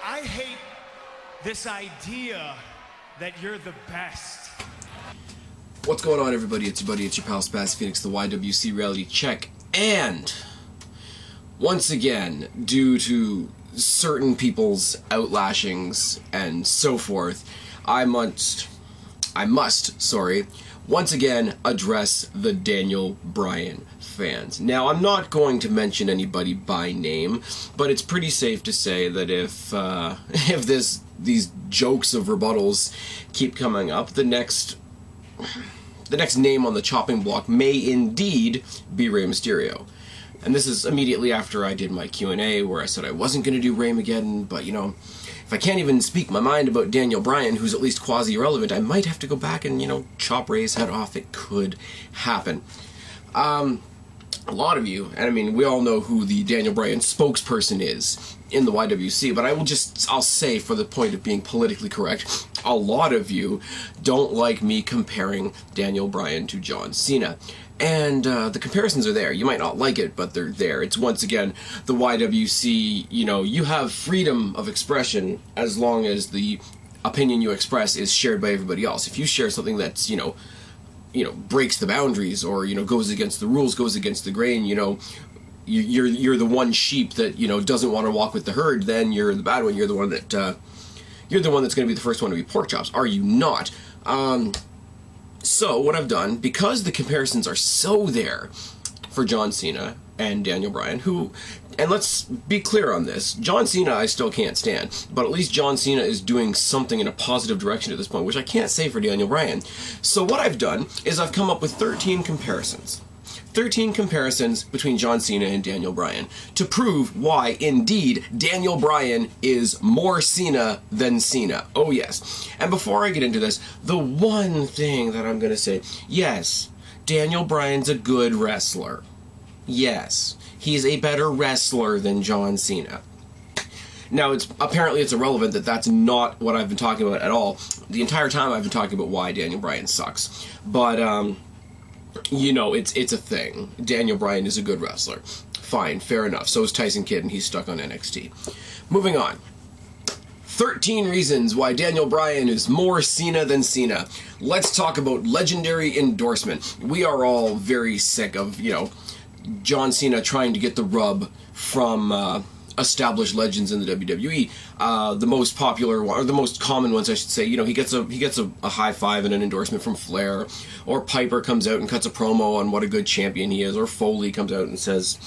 I hate this idea that you're the best. What's going on, everybody? It's your buddy, it's your pal Spaz Phoenix, the YWC Reality Check, and once again, due to certain people's outlashings and so forth, I must, once again address the Daniel Bryan fans. Now, I'm not going to mention anybody by name, but it's pretty safe to say that if these jokes of rebuttals keep coming up, the next name on the chopping block may indeed be Rey Mysterio. And this is immediately after I did my Q&A where I said I wasn't going to do Rey-mageddon, but you know, if I can't even speak my mind about Daniel Bryan, who's at least quasi-irrelevant, I might have to go back and, you know, chop Rey's head off. It could happen. A lot of you, and I mean, we all know who the Daniel Bryan spokesperson is in the YWC, but I'll say, for the point of being politically correct, a lot of you don't like me comparing Daniel Bryan to John Cena. And the comparisons are there. You might not like it, but they're there. It's, once again, the YWC, you know, you have freedom of expression as long as the opinion you express is shared by everybody else. If you share something that's, you know, breaks the boundaries, or, you know, goes against the rules, goes against the grain, you know, you're the one sheep that, you know, doesn't want to walk with the herd, then you're the bad one. You're the one that, you're the one that's going to be the first one to be pork chops. Are you not? So what I've done, because the comparisons are so there for John Cena and Daniel Bryan, who, and let's be clear on this, John Cena I still can't stand, but at least John Cena is doing something in a positive direction at this point, which I can't say for Daniel Bryan. So what I've done is I've come up with 13 comparisons. 13 comparisons between John Cena and Daniel Bryan to prove why, indeed, Daniel Bryan is more Cena than Cena. Oh, yes. And before I get into this, the one thing that I'm going to say, yes, Daniel Bryan's a good wrestler. Yes, he's a better wrestler than John Cena. Now, apparently it's irrelevant that that's not what I've been talking about at all. The entire time I've been talking about why Daniel Bryan sucks. But, you know, it's a thing. Daniel Bryan is a good wrestler. Fine, fair enough. So is Tyson Kidd, and he's stuck on NXT. Moving on. 13 reasons why Daniel Bryan is more Cena than Cena. Let's talk about legendary endorsement. We are all very sick of, you know, John Cena trying to get the rub from established legends in the WWE. The most popular one, or the most common ones, I should say, you know, he gets a high five and an endorsement from Flair, or Piper comes out and cuts a promo on what a good champion he is, or Foley comes out and says,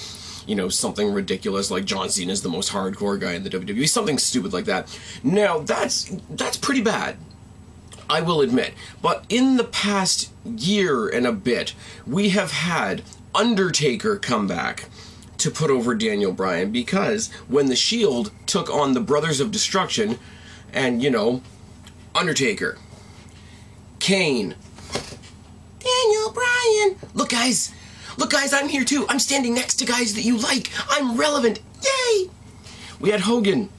you know, something ridiculous like John Cena is the most hardcore guy in the WWE, something stupid like that. Now, that's pretty bad, I will admit. But in the past year and a bit, we have had Undertaker come back to put over Daniel Bryan, because when the Shield took on the Brothers of Destruction, and, you know, Undertaker, Kane, Daniel Bryan, look guys, I'm here too, I'm standing next to guys that you like, I'm relevant, yay! We had Hogan.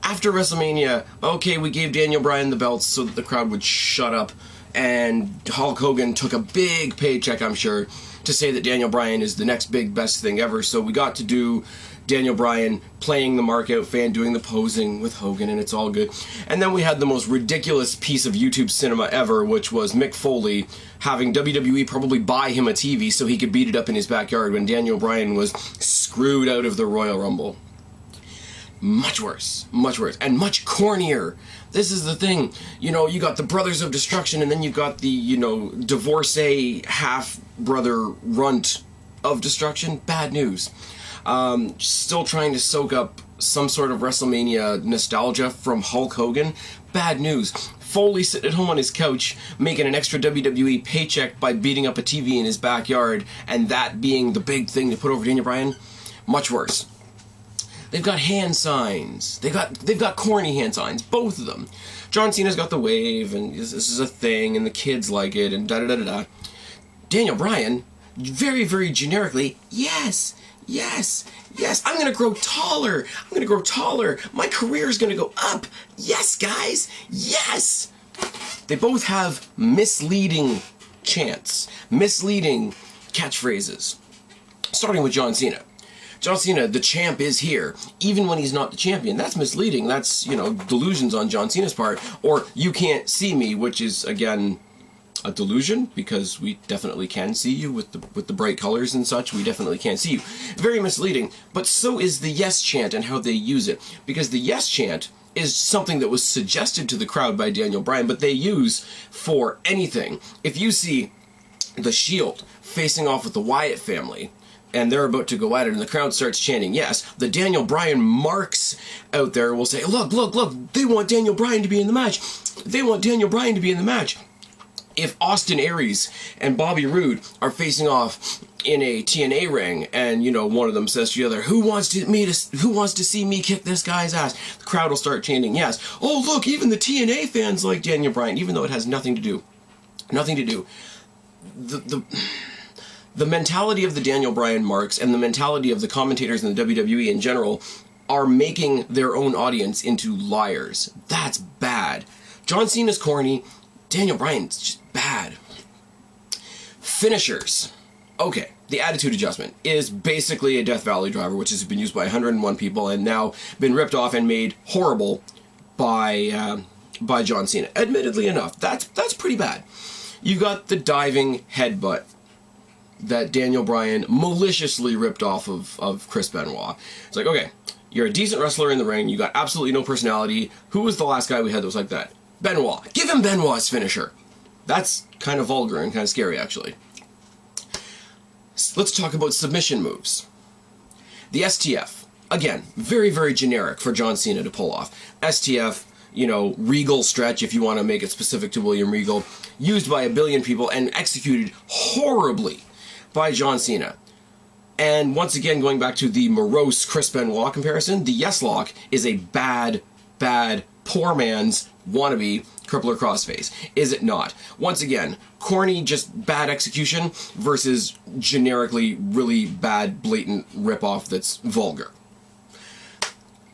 After WrestleMania, okay, we gave Daniel Bryan the belts so that the crowd would shut up, and Hulk Hogan took a big paycheck, I'm sure, to say that Daniel Bryan is the next big best thing ever, so we got to do Daniel Bryan playing the mark-out fan, doing the posing with Hogan, and it's all good. And then we had the most ridiculous piece of YouTube cinema ever, which was Mick Foley having WWE probably buy him a TV so he could beat it up in his backyard when Daniel Bryan was screwed out of the Royal Rumble. Much worse, and much cornier. This is the thing, you know, you got the Brothers of Destruction, and then you got the, you know, divorcee half-brother runt of Destruction. Bad news. Still trying to soak up some sort of WrestleMania nostalgia from Hulk Hogan. Bad news. Foley sitting at home on his couch, making an extra WWE paycheck by beating up a TV in his backyard, and that being the big thing to put over Daniel Bryan. Much worse. They've got hand signs. They've got corny hand signs, both of them. John Cena's got the wave, and this is a thing, and the kids like it, and da-da-da-da-da. Daniel Bryan, very, very generically, yes, I'm gonna grow taller. My career's gonna go up. Yes, guys, yes. They both have misleading chants, misleading catchphrases. Starting with John Cena. John Cena, the champ, is here, even when he's not the champion. That's misleading. That's, you know, delusions on John Cena's part. Or you can't see me, which is, again, a delusion, because we definitely can see you with the bright colors and such. We definitely can see you. Very misleading. But so is the yes chant and how they use it. Because the yes chant is something that was suggested to the crowd by Daniel Bryan, but they use for anything. If you see the Shield facing off with the Wyatt family, and they're about to go at it, and the crowd starts chanting yes, the Daniel Bryan marks out there will say, look, look, look, they want Daniel Bryan to be in the match. They want Daniel Bryan to be in the match. If Austin Aries and Bobby Roode are facing off in a TNA ring, and, you know, one of them says to the other, who wants to see me kick this guy's ass? The crowd will start chanting yes. Oh, look, even the TNA fans like Daniel Bryan, even though it has nothing to do. The mentality of the Daniel Bryan marks and the mentality of the commentators in the WWE in general are making their own audience into liars. That's bad. John Cena's corny. Daniel Bryan's just bad. Finishers. Okay, the attitude adjustment is basically a Death Valley driver, which has been used by 101 people and now been ripped off and made horrible by John Cena. Admittedly enough, that's pretty bad. You got the diving headbutt that Daniel Bryan maliciously ripped off of Chris Benoit. It's like, okay, you're a decent wrestler in the ring, you got absolutely no personality. Who was the last guy we had that was like that? Benoit. Give him Benoit's finisher. That's kind of vulgar and kind of scary, actually. Let's talk about submission moves. The STF. Again, very, very generic for John Cena to pull off. STF, you know, Regal stretch, if you want to make it specific to William Regal, used by a billion people and executed horribly by John Cena. And once again, going back to the morose Chris Benoit comparison, the yes lock is a bad, poor man's wannabe crippler crossface. Is it not? Once again, corny, just bad execution versus generically really bad, blatant ripoff that's vulgar.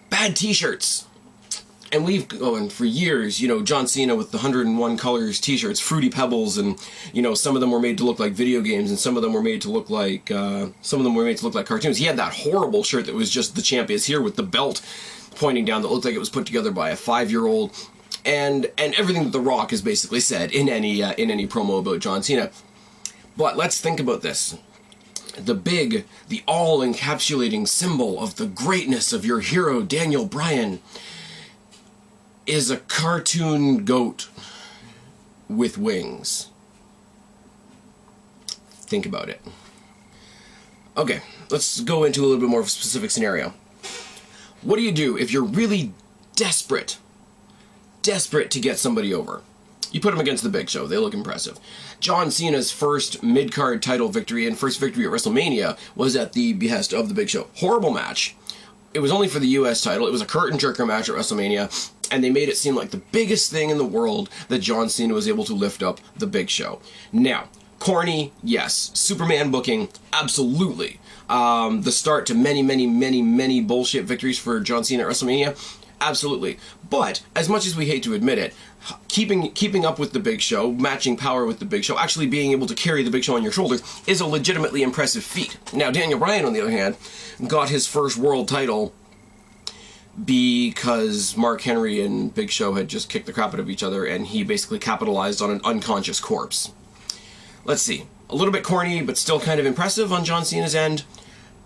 Bad t-shirts. And we've gone for years, you know, John Cena with the 101 colors t-shirts, Fruity Pebbles, and, you know, some of them were made to look like video games, and some of them were made to look like, cartoons. He had that horrible shirt that was just the champ is here with the belt pointing down that looked like it was put together by a 5-year-old, and everything that The Rock has basically said in any promo about John Cena. But let's think about this. The all-encapsulating symbol of the greatness of your hero, Daniel Bryan, is a cartoon goat with wings. Think about it. Okay, let's go into a little bit more of a specific scenario. What do you do if you're really desperate to get somebody over? You put them against the Big Show. They look impressive. John Cena's first mid-card title victory and first victory at WrestleMania was at the behest of the Big Show. Horrible match. It was only for the US title. It was a curtain-jerker match at WrestleMania, and they made it seem like the biggest thing in the world that John Cena was able to lift up the Big Show. Now, corny, yes. Superman booking, absolutely. The start to many bullshit victories for John Cena at WrestleMania, absolutely. But, as much as we hate to admit it, keeping up with the Big Show, matching power with the Big Show, actually being able to carry the Big Show on your shoulders is a legitimately impressive feat. Now, Daniel Bryan, on the other hand, got his first world title because Mark Henry and Big Show had just kicked the crap out of each other, and he basically capitalized on an unconscious corpse. Let's see. A little bit corny, but still kind of impressive on John Cena's end.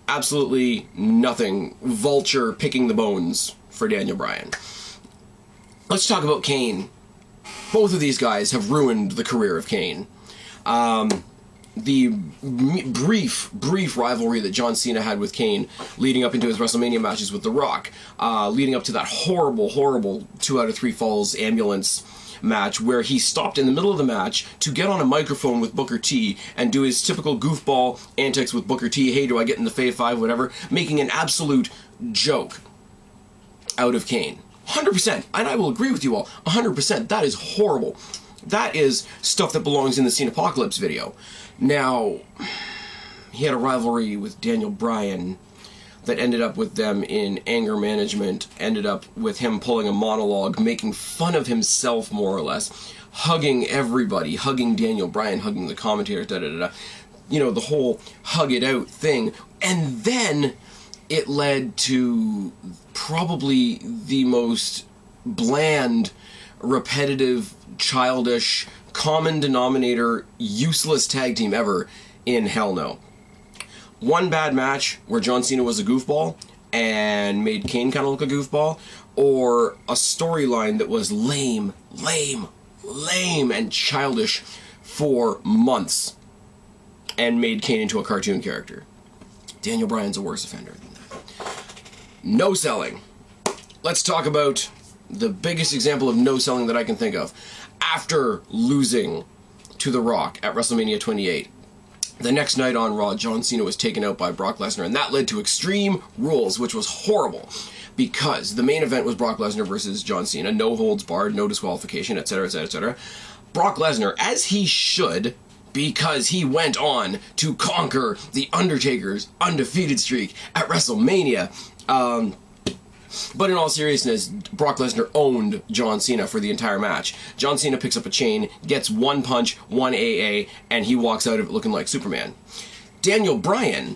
Absolutely nothing. Vulture picking the bones for Daniel Bryan. Let's talk about Kane. Both of these guys have ruined the career of Kane. The brief rivalry that John Cena had with Kane leading up into his WrestleMania matches with The Rock, leading up to that horrible 2 out of 3 falls ambulance match where he stopped in the middle of the match to get on a microphone with Booker T and do his typical goofball antics with Booker T. Hey, do I get in the Fave 5, whatever, making an absolute joke out of Kane. 100%, and I will agree with you all, 100%, that is horrible. That is stuff that belongs in the Cena Apocalypse video. Now, he had a rivalry with Daniel Bryan that ended up with them in anger management, ended up with him pulling a monologue, making fun of himself, more or less, hugging everybody, hugging Daniel Bryan, hugging the commentators, You know, the whole hug it out thing. And then it led to probably the most bland, repetitive, childish, common denominator, useless tag team ever in Hell No. One bad match where John Cena was a goofball and made Kane kind of look a goofball, or a storyline that was lame, and childish for months and made Kane into a cartoon character. Daniel Bryan's a worse offender than that. No selling. Let's talk about the biggest example of no selling that I can think of. After losing to The Rock at WrestleMania 28, the next night on Raw, John Cena was taken out by Brock Lesnar, and that led to Extreme Rules, which was horrible, because the main event was Brock Lesnar versus John Cena, no holds barred, no disqualification, etc., etc., etc. Brock Lesnar, as he should, because he went on to conquer The Undertaker's undefeated streak at WrestleMania. But in all seriousness, Brock Lesnar owned John Cena for the entire match. John Cena picks up a chain, gets one punch, one AA, and he walks out of it looking like Superman. Daniel Bryan,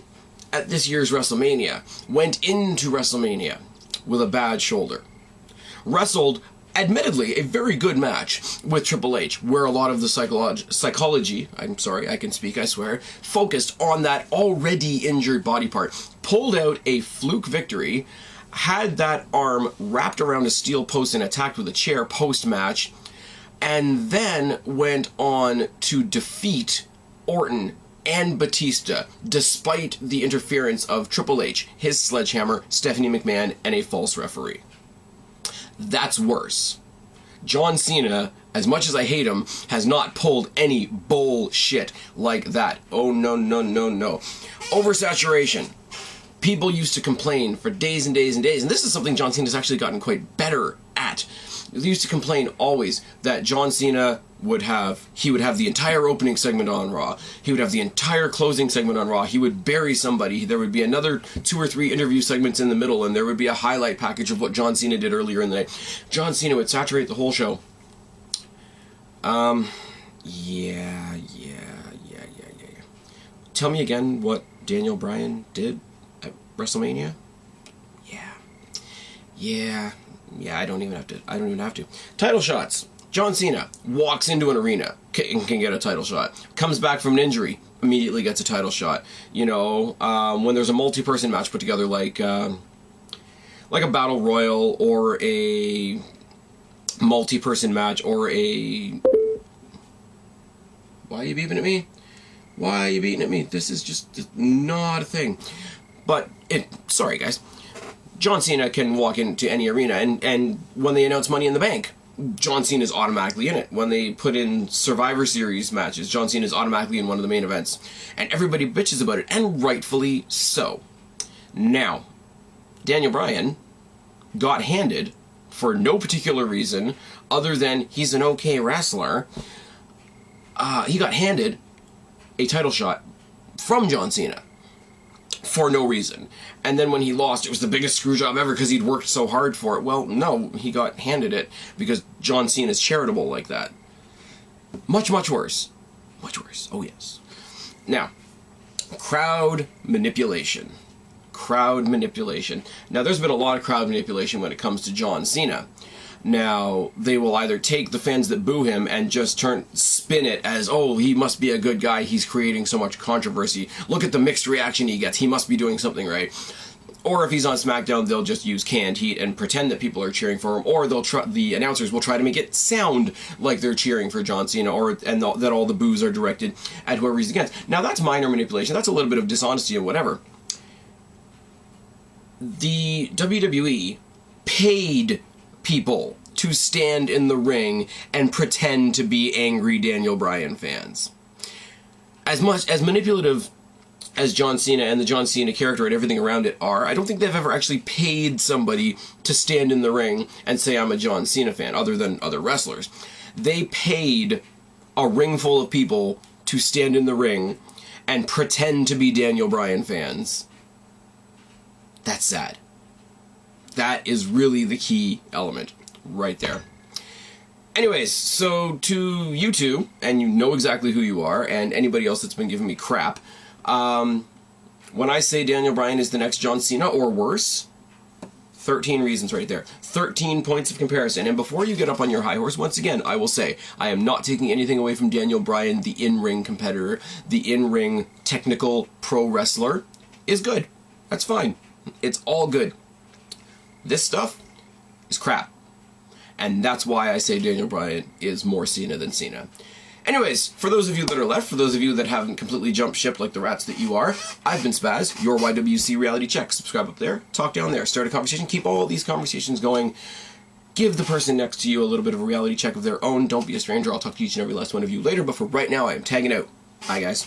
at this year's WrestleMania, went into WrestleMania with a bad shoulder. Wrestled, admittedly, a very good match with Triple H, where a lot of the psychology, I'm sorry, I can speak, I swear, focused on that already injured body part. Pulled out a fluke victory, had that arm wrapped around a steel post and attacked with a chair post-match, and then went on to defeat Orton and Batista, despite the interference of Triple H, his sledgehammer, Stephanie McMahon, and a false referee. That's worse. John Cena, as much as I hate him, has not pulled any bullshit like that. Oh, no, no, no, no. Oversaturation. People used to complain for days and days and days, and this is something John Cena's actually gotten quite better at. They used to complain always that John Cena would have the entire opening segment on Raw. He would have the entire closing segment on Raw. He would bury somebody. There would be another 2 or 3 interview segments in the middle, and there would be a highlight package of what John Cena did earlier in the night. John Cena would saturate the whole show. Yeah. Tell me again what Daniel Bryan did at WrestleMania? Yeah, I don't even have to. Title shots. John Cena walks into an arena and can get a title shot. Comes back from an injury, immediately gets a title shot. You know, when there's a multi-person match put together like a battle royal or a multi-person match or a... Why are you beeping at me? Why are you beating at me? This is just not a thing. But sorry guys. John Cena can walk into any arena, and when they announce Money in the Bank, John Cena is automatically in it. When they put in Survivor Series matches, John Cena is automatically in one of the main events. And everybody bitches about it, and rightfully so. Now, Daniel Bryan got handed, for no particular reason, other than he's an okay wrestler, he got handed a title shot from John Cena. For no reason. And then when he lost, it was the biggest screw job ever because he'd worked so hard for it. Well, no, he got handed it because John Cena's charitable like that. Much, much worse. Much worse. Oh, yes. Now, crowd manipulation. Crowd manipulation. Now, there's been a lot of crowd manipulation when it comes to John Cena. Now, they will either take the fans that boo him and just spin it as, oh, he must be a good guy, he's creating so much controversy. Look at the mixed reaction he gets, he must be doing something right. Or if he's on SmackDown, they'll just use canned heat and pretend that people are cheering for him, or the announcers will try to make it sound like they're cheering for John Cena, that all the boos are directed at whoever he's against. Now, that's minor manipulation, that's a little bit of dishonesty and whatever. The WWE paid people to stand in the ring and pretend to be angry Daniel Bryan fans. As manipulative as John Cena and the John Cena character and everything around it are, I don't think they've ever actually paid somebody to stand in the ring and say I'm a John Cena fan, other than other wrestlers. They paid a ring full of people to stand in the ring and pretend to be Daniel Bryan fans. That's sad. That is really the key element right there. Anyways, so to you two, and you know exactly who you are, and anybody else that's been giving me crap, I When I say Daniel Bryan is the next John Cena or worse, 13 reasons right there. 13 points of comparison. And before you get up on your high horse, once again, I will say, I am not taking anything away from Daniel Bryan, the in-ring competitor, the in-ring technical pro wrestler is good. That's fine. It's all good. This stuff is crap. And that's why I say Daniel Bryan is more Cena than Cena. Anyways, for those of you that are left, for those of you that haven't completely jumped ship like the rats that you are, I've been Spaz, your YWC Reality Check. Subscribe up there, talk down there, start a conversation, keep all these conversations going. Give the person next to you a little bit of a reality check of their own. Don't be a stranger. I'll talk to each and every last one of you later, but for right now, I am tagging out. Bye, guys.